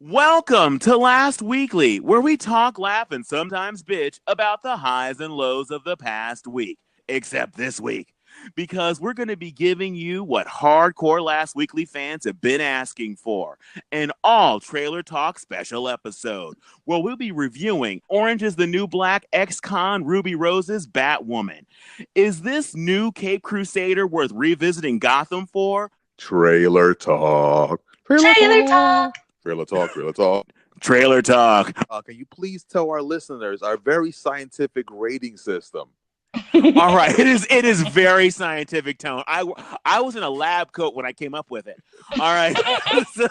Welcome to Last Weekly, where we talk, laugh, and sometimes bitch about the highs and lows of the past week. Except this week, because we're going to be giving you what hardcore Last Weekly fans have been asking for an all trailer talk special episode, where we'll be reviewing Orange is the New Black ex-con Ruby Rose's Batwoman. Is this new Cape Crusader worth revisiting Gotham for? Trailer talk. Trailer talk. Trailer talk. Trailer talk. Trailer talk. Can you please tell our listeners our very scientific rating system? All right, it is very scientific tone. I was in a lab coat when I came up with it. All right, so,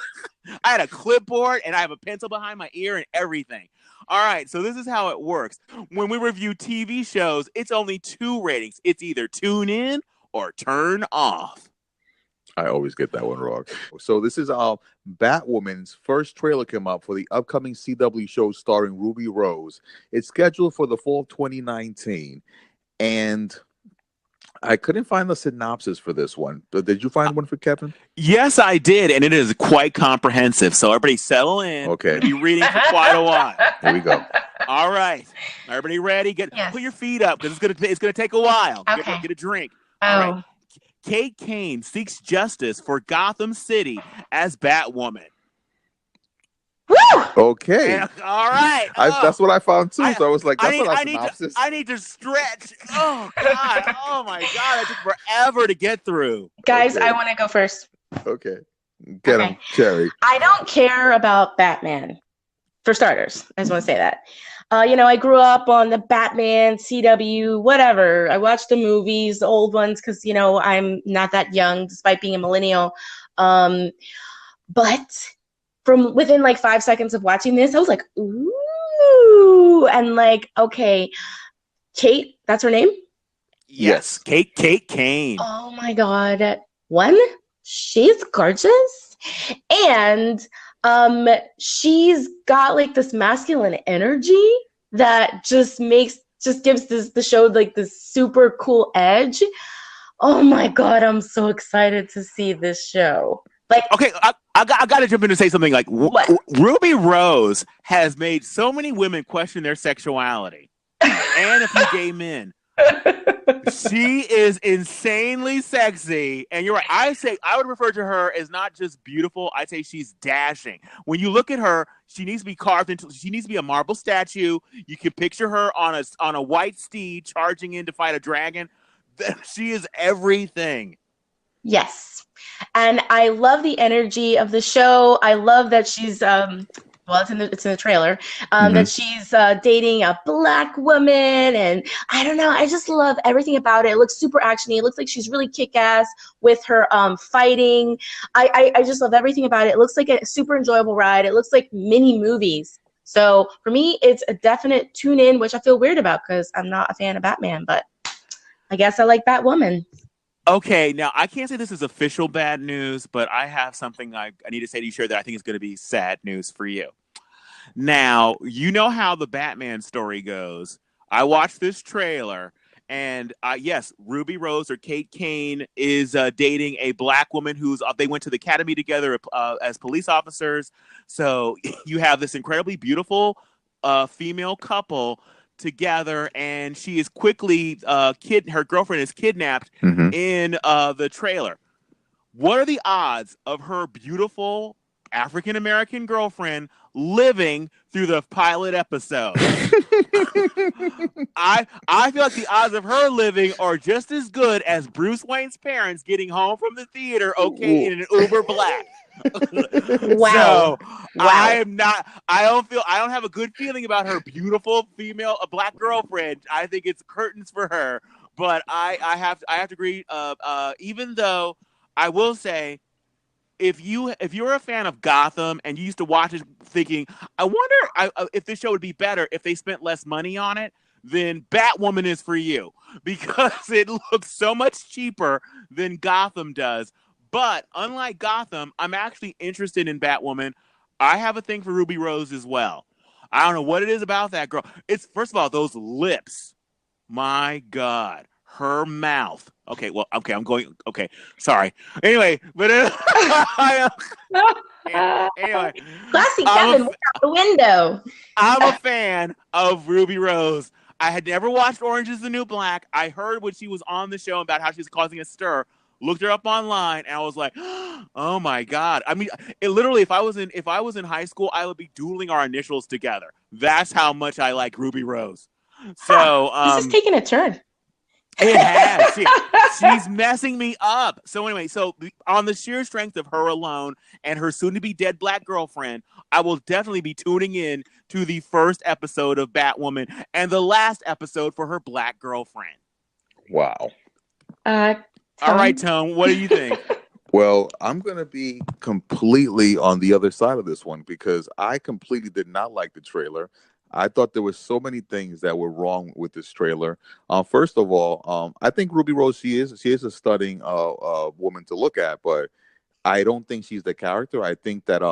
I had a clipboard and I have a pencil behind my ear and everything. All right, so this is how it works. When we review TV shows, it's only two ratings. It's either tune or turn off. I always get that one wrong. So this is Batwoman's first trailer came out for the upcoming CW show starring Ruby Rose. It's scheduled for the fall of 2019. And I couldn't find the synopsis for this one. Did you find one for Kevin? Yes, I did, and it is quite comprehensive. So everybody settle in. Okay. We'll be reading for quite a while. Here we go. All right. Everybody ready? Put your feet up because it's gonna take a while. Okay. Get a drink. Oh. All right. Kate Kane seeks justice for Gotham City as Batwoman. Woo! Okay. And, all right. That's what I found too. So I was like, that's not a synopsis. I need to stretch. Oh, God. Oh, my God. It took forever to get through. Guys, Okay. I want to go first. Okay. Get him, Okay. Cherie. I don't care about Batman, for starters. I just want to say that. I grew up on the Batman, CW, whatever. I watched the movies, the old ones, because, I'm not that young, despite being a millennial. But from within like 5 seconds of watching this, I was like, ooh. And like, okay, Kate, that's her name? Yes. Kate Kane. Oh my God. One, she's gorgeous. And she's got like this masculine energy that just gives the show like this super cool edge. Oh my God, I'm so excited to see this show. Like, okay, I got to jump in and say something like Ruby Rose has made so many women question their sexuality and a few gay men. She is insanely sexy, and you're right. I would refer to her as not just beautiful. I'd say she's dashing. When you look at her, she needs to be carved into. She needs to be a marble statue. You can picture her on a white steed charging in to fight a dragon. She is everything. Yes, and I love the energy of the show. I love that she's it's in the trailer, that she's dating a black woman, and I don't know, I just love everything about it. It looks super actiony. It looks like she's really kick-ass with her fighting. I just love everything about it. It looks like a super enjoyable ride. It looks like mini movies. So for me, it's a definite tune in, which I feel weird about because I'm not a fan of Batman, but I guess I like Batwoman. Okay, now I can't say this is official bad news, but I have something I need to say to you, Cherie, that I think is going to be sad news for you. Now, you know how the Batman story goes. I watched this trailer, and yes, Ruby Rose or Kate Kane is dating a black woman who's they went to the academy together as police officers. So you have this incredibly beautiful female couple together, and she is quickly her girlfriend is kidnapped in the trailer. What are the odds of her beautiful African American girlfriend living through the pilot episode? I feel like the odds of her living are just as good as Bruce Wayne's parents getting home from the theater in an Uber Black. Wow. So I don't have a good feeling about her beautiful female black girlfriend. I think it's curtains for her. But I have to agree, even though I will say, if you're a fan of Gotham and you used to watch it thinking, I wonder if this show would be better if they spent less money on it, then Batwoman is for you, because it looks so much cheaper than Gotham does. But unlike Gotham, I'm actually interested in Batwoman. I have a thing for Ruby Rose as well. I don't know what it is about that girl. It's, first of all, those lips. My God. Her mouth. Okay, sorry. Anyway, but Anyway, Classy I'm Kevin, a, look out the window. I'm a fan of Ruby Rose. I had never watched Orange is the New Black. I heard when she was on the show about how she was causing a stir. Looked her up online, and I was like, "Oh my god!" I mean, it literally, if I was in high school, I would be dueling our initials together. That's how much I like Ruby Rose. So, This is taking a turn. It has. She's messing me up. So anyway, on the sheer strength of her alone and her soon-to-be dead black girlfriend, I will definitely be tuning in to the first episode of Batwoman and the last episode for her black girlfriend. Wow. All right, Tone, what do you think? Well, I'm going to be completely on the other side of this one because I completely did not like the trailer. I thought there were so many things that were wrong with this trailer. First of all, I think Ruby Rose, she is a stunning woman to look at, but I don't think she's the character. I think that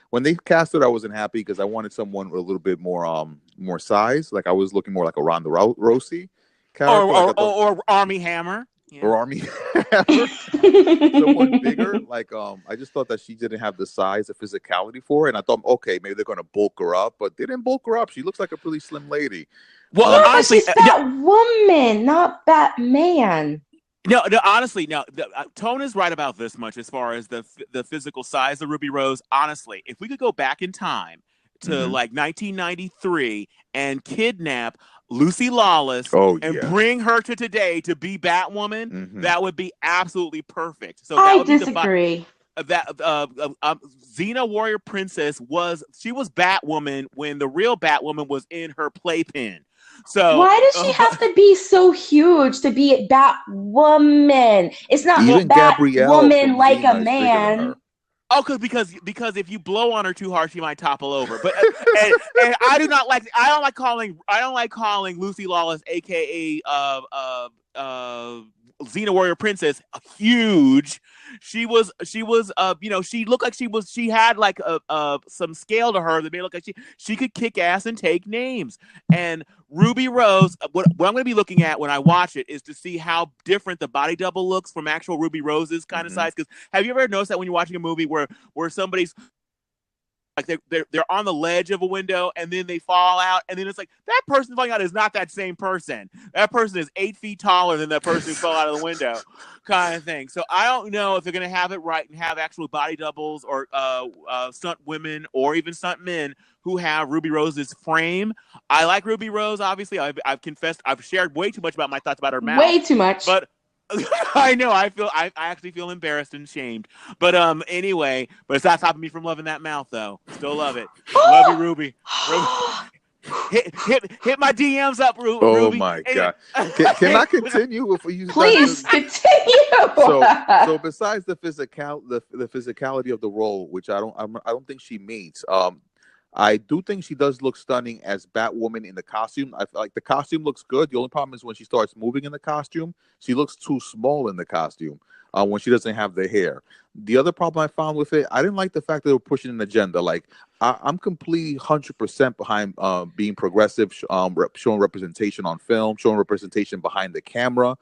when they cast her, I wasn't happy because I wanted someone with a little bit more size. Like I was looking more like a Ronda Rousey character, or Army Hammer. Yeah. Or Army Hammer, someone bigger. Like I just thought that she didn't have the size, the physicality for it, and I thought, okay, maybe they're gonna bulk her up, but they didn't bulk her up. She looks like a pretty slim lady. Well, honestly, she's Batwoman, not Batman. No, honestly, no. Tone is right about this much as far as the physical size of Ruby Rose. Honestly, if we could go back in time to like 1993 and kidnap Lucy Lawless and bring her to today to be Batwoman, that would be absolutely perfect. So I disagree. Xena Warrior Princess was Batwoman when the real Batwoman was in her playpen. So why does she have to be so huge to be Batwoman? It's not Batwoman like a man. Oh, because if you blow on her too hard, she might topple over. But and I don't like calling Lucy Lawless, aka Xena Warrior Princess, huge. She looked like she had like some scale to her that made it look like she could kick ass and take names. And Ruby Rose, what I'm going to be looking at when I watch it is to see how different the body double looks from actual Ruby Rose's kind of size. Because have you ever noticed that when you're watching a movie where somebody's like they're on the ledge of a window and then they fall out, and then it's like that person falling out is not that same person. That person is 8 feet taller than that person who fell out of the window, kind of thing. So I don't know if they're gonna have it right and have actual body doubles or stunt women or even stunt men who have Ruby Rose's frame. I like Ruby Rose, obviously. I've confessed I've shared way too much about my thoughts about her mouth. Way too much. But I know. I actually feel embarrassed and shamed. But anyway, but it's not stopping me from loving that mouth though. Still love it. Love you, Ruby. Hit my DMs up, Ruby. Oh my god! Can I continue before you? Please continue. So besides the physicality of the role, which I don't think she meets. I do think she does look stunning as Batwoman in the costume. I feel like the costume looks good. The only problem is when she starts moving in the costume, she looks too small in the costume when she doesn't have the hair. The other problem I found with it, I didn't like the fact that they were pushing an agenda. Like, I'm completely 100% behind being progressive, showing representation on film, showing representation behind the camera,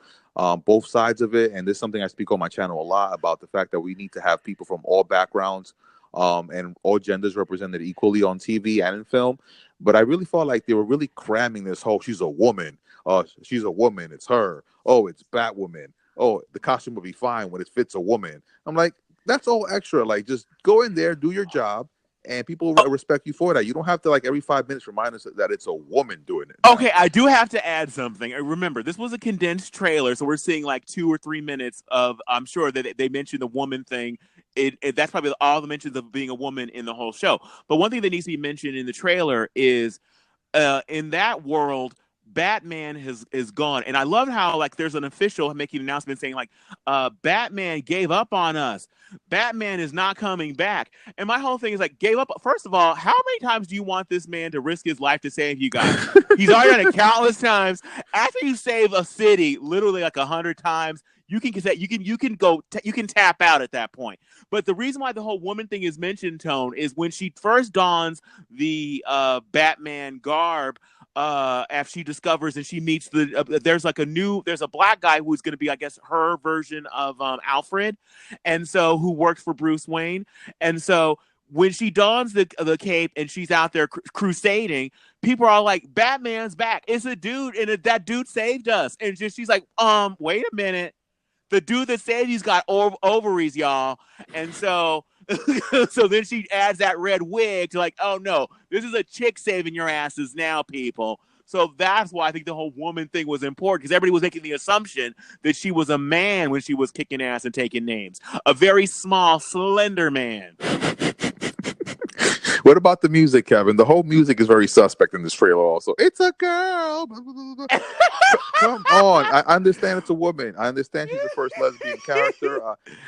both sides of it. And this is something I speak on my channel a lot about, the fact that we need to have people from all backgrounds and all genders represented equally on TV and in film. But I really felt like they were really cramming this whole, she's a woman, it's her, oh, it's Batwoman, oh, the costume will be fine when it fits a woman. I'm like, that's all extra. Like, just go in there, do your job, and people respect you for that. You don't have to, like, every 5 minutes remind us that it's a woman doing it. Okay, I do have to add something. Remember, this was a condensed trailer, so we're seeing like 2 or 3 minutes of, I'm sure that they mentioned the woman thing. That's probably all the mentions of being a woman in the whole show. But one thing that needs to be mentioned in the trailer is in that world, Batman is gone. And I love how, like, there's an official making an announcement saying, like, Batman gave up on us. Batman is not coming back. And my whole thing is, like, gave up. First of all, how many times do you want this man to risk his life to save you guys? He's already done it countless times. After you save a city, literally like 100 times, you can tap out at that point. But the reason why the whole woman thing is mentioned, Tone, is when she first dons the Batman garb, after she discovers and she meets there's a black guy who's going to be, I guess, her version of Alfred, and so who works for Bruce Wayne, and so when she dons the cape and she's out there crusading, people are like, Batman's back. It's a dude, and that dude saved us. And she's like, wait a minute. The dude that saved you's got ovaries, y'all. And so so then she adds that red wig to like, oh no, this is a chick saving your asses now, people. So that's why I think the whole woman thing was important, because everybody was making the assumption that she was a man when she was kicking ass and taking names. A very small, slender man. What about the music, Kevin? The whole music is very suspect in this trailer also. It's a girl. Come on. I understand it's a woman. I understand she's the first lesbian character.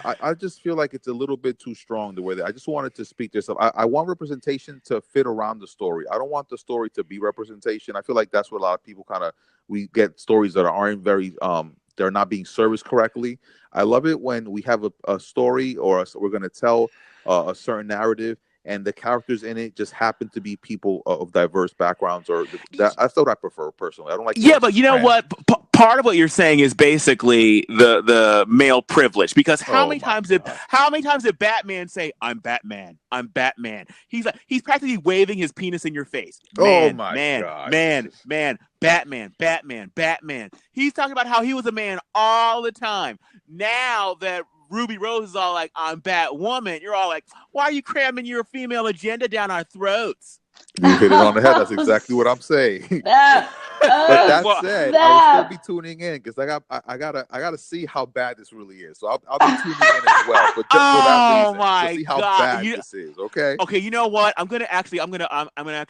I just feel like it's a little bit too strong the way that I just wanted to speak this up. I want representation to fit around the story. I don't want the story to be representation. I feel like that's what a lot of people we get stories that aren't very they're not being serviced correctly. I love it when we have a story or we're going to tell a certain narrative, and the characters in it just happen to be people of diverse backgrounds, that's what I prefer personally. I don't like. Yeah, but you know what? Part of what you're saying is basically the male privilege, because how many times did Batman say, "I'm Batman, I'm Batman"? He's practically waving his penis in your face. Man, God. Man, Batman. He's talking about how he was a man all the time. Now that Ruby Rose is all like, I'm Batwoman, you're all like, why are you cramming your female agenda down our throats? You hit it on the head. That's exactly what I'm saying. But that said, I will still be tuning in because I gotta see how bad this really is. So I'll be tuning in as well. But just for that reason, to see how bad this is. Okay. Okay. You know what? I'm gonna actually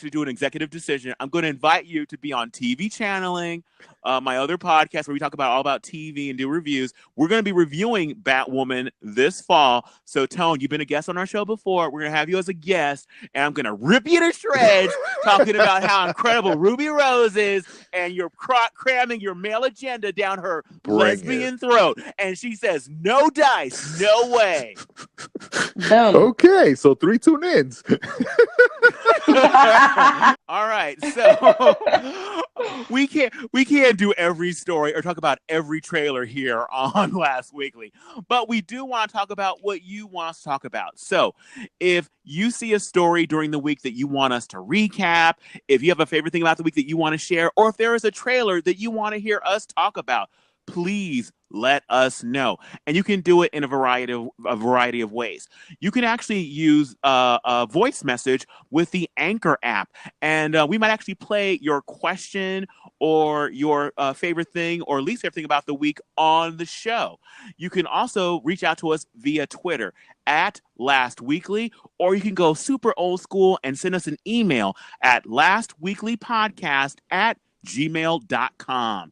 do an executive decision. I'm gonna invite you to be on TV channeling, my other podcast where we talk all about TV and do reviews. We're gonna be reviewing Batwoman this fall. So Tone, you've been a guest on our show before. We're gonna have you as a guest, and I'm gonna rip you to shreds talking about how incredible Ruby Rose is. And you're cramming your male agenda down her lesbian throat. And she says, no dice, no way. Boom. Okay, so 3 tune-ins. All right, so we can't do every story or talk about every trailer here on Last Weekly, but we do want to talk about what you want us to talk about. So if you see a story during the week that you want us to recap, if you have a favorite thing about the week that you want to share, or if there is a trailer that you want to hear us talk about, please let us know. And you can do it in a variety of ways. You can actually use a voice message with the Anchor app, and we might actually play your question or your favorite thing or least favorite thing about the week on the show. You can also reach out to us via Twitter at Last Weekly, or you can go super old school and send us an email at lastweeklypodcast@gmail.com.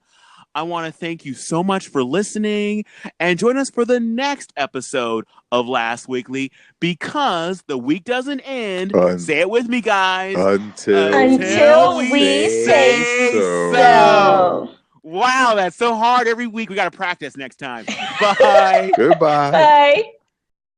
I want to thank you so much for listening, and join us for the next episode of Last Weekly, because the week doesn't end. Say it with me, guys. Until we say so. Wow, that's so hard every week. We got to practice next time. Bye. Goodbye. Bye.